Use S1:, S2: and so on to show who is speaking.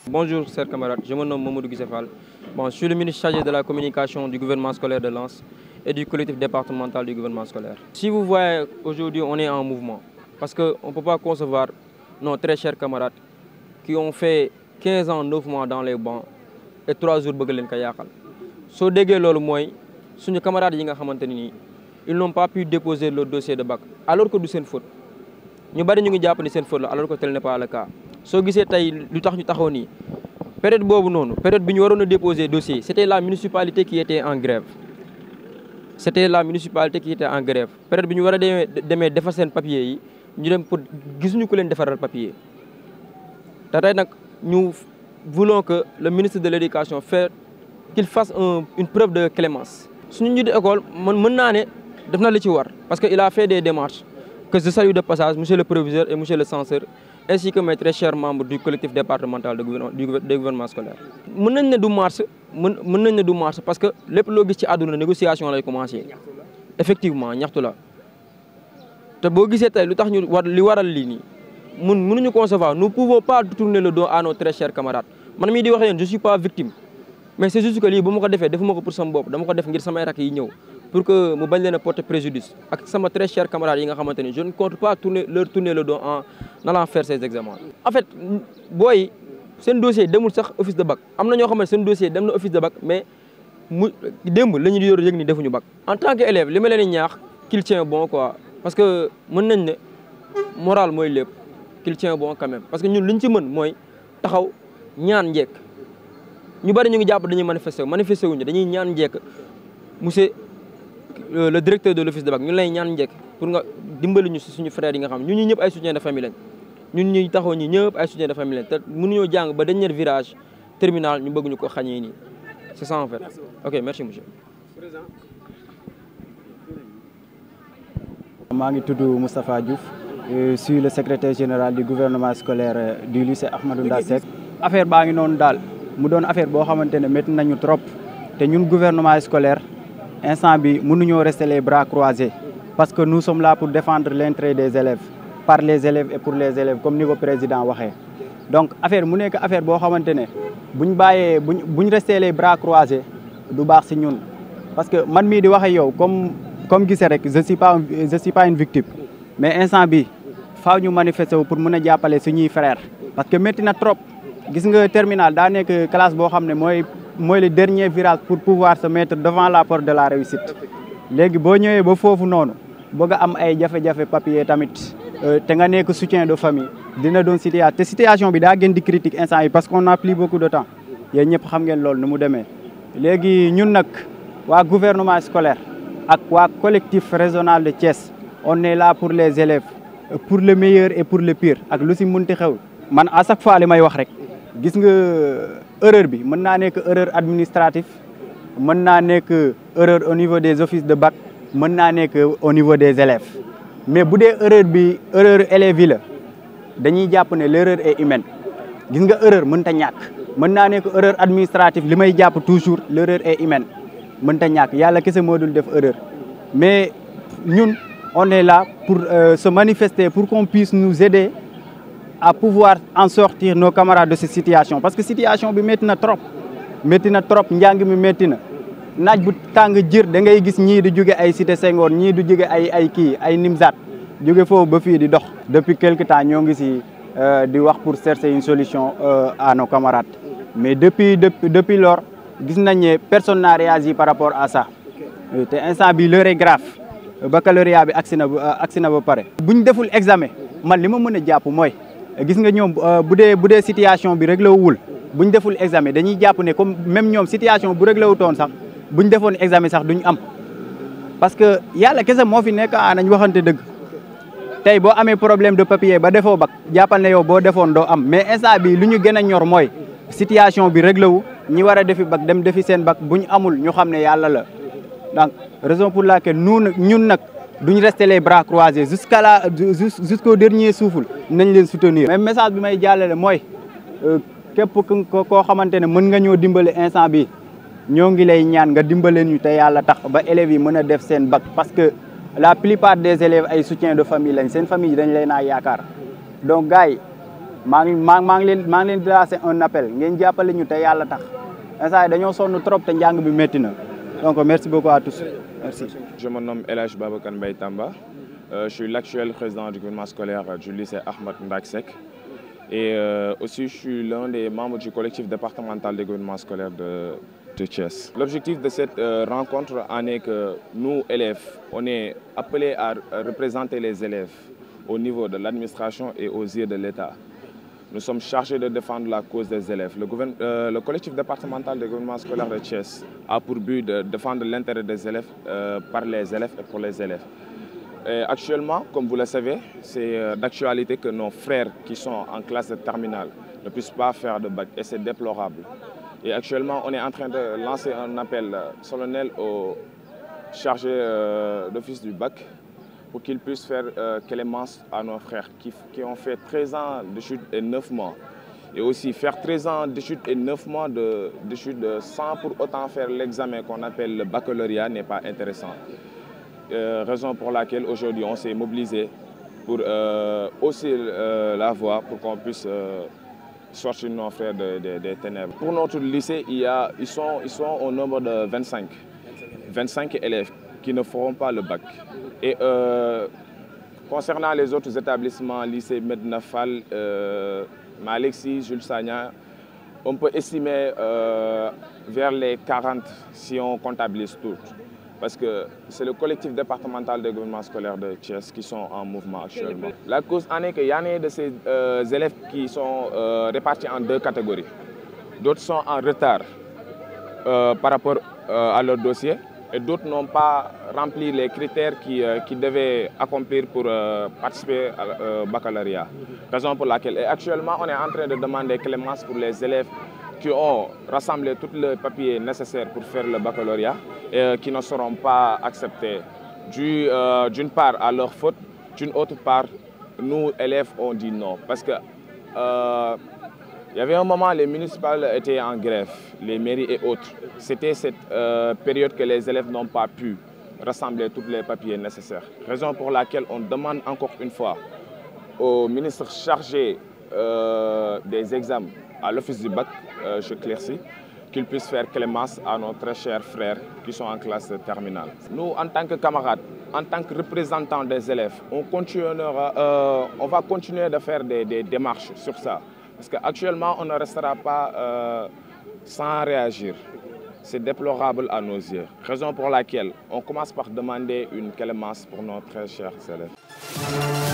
S1: Bonjour chers camarades, je me nomme Mamadou Guissefal. Je suis le ministre chargé de la communication du gouvernement scolaire de Lens et du collectif départemental du gouvernement scolaire. Si vous voyez, aujourd'hui on est en mouvement parce qu'on ne peut pas concevoir nos très chers camarades qui ont fait 15 ans, 9 mois dans les bancs et 3 jours bëgg leen ko yàqal. Soo déggee loolu mooy suñu camarades yi nga xamante ni ils n'ont pas pu déposer leur dossier de bac alors que du seen faute. Ñu bari ñu ngi jàpp ni seen faute la alors que tel n'est pas le cas. Soo gisee tey lu tax ñu taxaw nii période boobu noonu période bi ñu waroon a déposer dossier c'était la municipalité qui était en grève. C'était la municipalité qui était en grève période bi ñu war a demee defar seen papier yi ñu dem pour gisuñu ko leen defaral papier. Te tey nag ñu voulons que le ministre de l'éducation qu'il fasse une preuve de clémence. Suñu njiitu école mën naa ne def na li ci war parce que il a fait des démarches que je salue de passage monsieur le proviseur et monsieur le censeur ainsi que mes très chers membres du collectif départemental du gouvernement scolaire. Mën nañ ne du marche mën nañ ne du marche parce que lépp loo gis ci àdduna négociation lay commencer. Effectivement ñaxtu la te boo gisee tey lu tax ñu li waral lii nii mënuñu concevoir, nous ne pouvons pas tourner le dos à nos très chers camarades. Man mii di wax yéen je suis pas victime mais c'est juste que lii bu ma ko defee defuma ko pour sama bopp dama ko def ngir samay rakk yi ñëw pour que mu bañ leen a porter préjudice ak sama très chers camarades yi nga xamante ni je ne compte pas tourner le dos en allant faire ces examens. En fait booy seen dossier demul sax office de bac am na ñoo xamante seen dossier dem na office de bac mais mu démb la ñu yor yëg ni defuñu bac. En tant qu'élève li ma leen di ñaax qu'il tient bon quoi parce que mën nañ ne moral mooy lépp qu'il tient bon quand même parce que ñun li ñu ci mën mooy taxaw ñaan njekk ñu bari ñu ngi jàpp dañuy manifester wuñu dañuy ñaan njekk monsieur le directeur de l'office de bac ñu lay ñaan njekk pour nga dimbali ñu si suñu frères yi nga xam ñun ñi ñëpp ay soutien de famille lañ ñun ñuy taxaw ñi ñëpp ay soutien de famille lañ te mënuñoo jàng ba dernier virage terminal ñu bëgg ñu ko xañee nii c'est ça en fait. Ok, merci monsieur.
S2: maa ngi tudd Moustapha Diouf je suis le secrétaire général du gouvernement scolaire du lycée Ahmadou Ndak Seck. Affaire baa ngi noonu daal mu doon affaire boo xamante ne métti nañu trop te ñun gouvernement scolaire instant bi mënuñoo rester les bras croisés parce que nous sommes là pour défendre l'intérêt des élèves par les élèves et pour les élèves comme ni ko président waxee. Donc affaire mu nekk affaire boo xamante ne buñ rester les bras croisés du baax si ñun parce que man mii di waxe yow comme gisee rek je suis pas une victime mais instant bi faaw ñu manifester wu pour mën a jàppale suñuy frères parce que métti na trop. Gis nga terminal daa nekk classe boo xam ne mooy le dernier virage pour pouvoir se mettre devant la porte de la réussite léegi boo ñëwee ba foofu noonu bëgg a am ay jafe-jafe papier tamit te nga nekk soutien de famille dina doon situation bi daa gën di critique instant yi parce qu'on n'a plus beaucoup de temps yéen ñëpp xam ngeen loolu nu mu demee. Léegi ñun nag waa gouvernement scolaire ak waa collectif régional de Thiès on est là pour les élèves pour le meilleur et pour le pire ak lu si munti xew man à chaque fois li may wax rek. Gis nga erreur bi mën naa nekk erreur administrative mën naa nekk erreur au niveau des offices de bac mën naa nekk au niveau des élèves mais bu dee erreur élèves yi la dañuy jàpp ne l'erreur est humaine gis nga erreur mënta ñàkk mën naa nekk erreur administrative li may jàpp toujours l'erreur est humaine mënta ñàkk yàlla kese moo dul def erreur mais ñun on est là pour se manifester pour qu'on puisse nous aider à pouvoir en sortir nos camarades de cette situation parce que situation bi métti na trop njàng mi métti na naaj bu tàng jër da ngay gis ñii di jóge ay Cité Senghor ñii di jóge ay Nimzat jóge foofu ba fii di dox depuis quelque temps ñoo ngi si di wax pour chercher une solution à nos camarades mais depuis lors gis nañ ne personne n'a réagi par rapport à ça te instant bi l'heure est grave baccalauréat bi agsi na ba pare buñ deful examen man li ma mën a jàpp mooy gis nga ñoom bu dee situation bi réglé wul buñ deful examen dañuy jàpp ne comme même ñoom situation bu réglé wutoon sax buñ defoon examen sax duñ am parce que yàlla kese moo fi nekk nañ waxante dëgg tey boo amee problème de papier ba defoo bac jàppal ne yow boo defoon doo am mais instant bi lu ñu gën a ñor mooy situation bi réglé wu ñi war a defi bac dem defi seen bac buñ amul ñu xam ne yàlla la donc raison pour laquelle ñun nag duñ rester les bras croisés jusqu'au dernier souffle nañ leen soutenir. même message bi may jàllale mooy képp koo xamante ne mën nga ñoo dimbale instant bi ñoo ngi lay ñaan nga dimbale ñu te yàlla tax ba élèves yi mën a def seen bac parce que la plupart des élèves ay soutien de famille lañ seen famille dañ leen a yaakaar donc gars yi maa ngi leen di lancer un appel ngeen jàppale ñu te yàlla tax instant yi dañoo sonn trop te njàng bi métti na donc merci beaucoup à tous merci.
S3: Je me nomme El Hadj Babacar Mbaye Tamba. Je suis l'actuel président du gouvernement scolaire du lycée Ahmed Ndak Seck. Et aussi, je suis l'un des membres du collectif départemental des gouvernements scolaires de Thiès. L'objectif de cette rencontre en est que nous, élèves, on est appelés à représenter les élèves au niveau de l'administration et aux yeux de l'État. Nous sommes chargés de défendre la cause des élèves. Le collectif départemental des gouvernements scolaires de Thiès a pour but de défendre l'intérêt des élèves par les élèves et pour les élèves. Et actuellement, comme vous le savez, c'est d'actualité que nos frères qui sont en classe de terminale ne puissent pas faire de bac et c'est déplorable. Et actuellement, on est en train de lancer un appel solennel aux chargés d'office du bac pour qu'ils puissent faire clémence à nos frères qui ont fait 13 ans d'études et 9 mois. Et aussi faire 13 ans d'études et 9 mois d'études sans pour autant faire l'examen qu'on appelle le baccalauréat n'est pas intéressant. Raison pour laquelle aujourd'hui on s'est mobilisé pour hausser la voix pour qu'on puisse sortir nos frères des ténèbres. Pour notre lycée, ils sont au nombre de 25 élèves qui ne feront pas le bac. Et concernant les autres établissements, lycée Medina Fall, Malexi, Jules Sagna, on peut estimer vers les 40 si on comptabilise tout. Parce que c'est le collectif départemental des gouvernements scolaires de Thiès qui sont en mouvement actuellement. La cause en est qu'il y en a de ces élèves qui sont répartis en deux catégories. D'autres sont en retard par rapport à leur dossier et d'autres n'ont pas rempli les critères qu'ils devaient accomplir pour participer au baccalauréat. Raison pour laquelle actuellement on est en train de demander clémence pour les élèves qui ont rassemblé tous les papiers nécessaires pour faire le baccalauréat et qui ne seront pas acceptés. D'une part à leur faute, d'une autre part, nous élèves on dit non. Parce que il y avait un moment, les municipales étaient en grève, les mairies et autres. C'était cette période que les élèves n'ont pas pu rassembler tous les papiers nécessaires. Raison pour laquelle on demande encore une fois au ministre chargé des examens à l'office du bac, je clarifie, qu'ils puissent faire clémence à nos très chers frères qui sont en classe terminale. Nous, en tant que camarades, en tant que représentants des élèves, on va continuer de faire des démarches sur ça. Parce qu'actuellement, on ne restera pas sans réagir. C'est déplorable à nos yeux. Raison pour laquelle on commence par demander une clémence pour nos très chers élèves.